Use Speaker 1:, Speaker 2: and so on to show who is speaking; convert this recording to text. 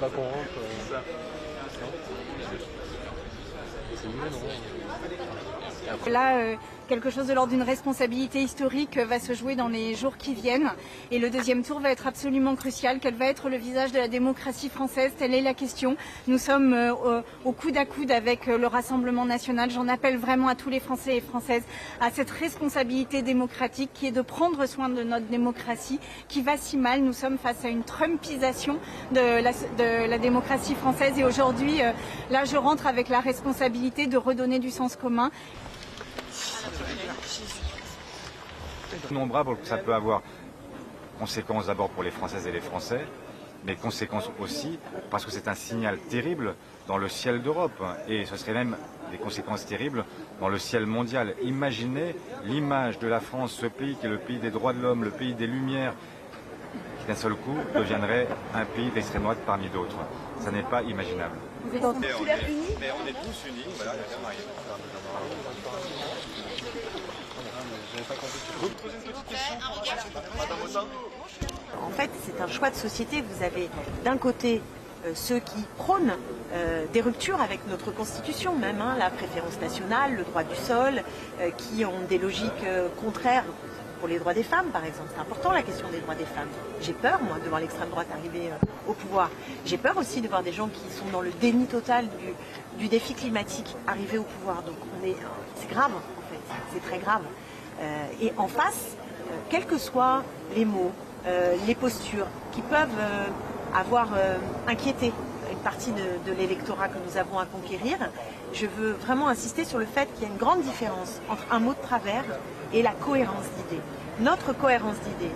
Speaker 1: pas qu'on rentre. C'est mieux, non?
Speaker 2: Là, quelque chose de l'ordre d'une responsabilité historique va se jouer dans les jours qui viennent. Et le deuxième tour va être absolument crucial. Quel va être le visage de la démocratie française? Telle est la question. Nous sommes au coude à coude avec le Rassemblement national. J'en appelle vraiment à tous les Français et Françaises à cette responsabilité démocratique qui est de prendre soin de notre démocratie qui va si mal. Nous sommes face à une trumpisation de la démocratie française. Et aujourd'hui, là, je rentre avec la responsabilité de redonner du sens commun.
Speaker 3: Innombrable, ça peut avoir conséquences d'abord pour les Françaises et les Français, mais conséquences aussi parce que c'est un signal terrible dans le ciel d'Europe et ce serait même des conséquences terribles dans le ciel mondial. Imaginez l'image de la France, ce pays qui est le pays des droits de l'homme, le pays des Lumières, qui d'un seul coup deviendrait un pays d'extrême droite parmi d'autres. Ça n'est pas imaginable.
Speaker 2: Vous êtes
Speaker 3: Mais on est tous unis, voilà,
Speaker 4: En fait, c'est un choix de société. Vous avez d'un côté ceux qui prônent des ruptures avec notre Constitution même, hein, la préférence nationale, le droit du sol, qui ont des logiques contraires pour les droits des femmes, par exemple. C'est important la question des droits des femmes. J'ai peur, moi, de voir l'extrême droite arriver au pouvoir. J'ai peur aussi de voir des gens qui sont dans le déni total du défi climatique arriver au pouvoir. Donc c'est grave, en fait. C'est très grave. Et en face, quels que soient les mots, les postures qui peuvent avoir inquiété une partie de l'électorat que nous avons à conquérir, je veux vraiment insister sur le fait qu'il y a une grande différence entre un mot de travers et la cohérence d'idées. Notre cohérence d'idées,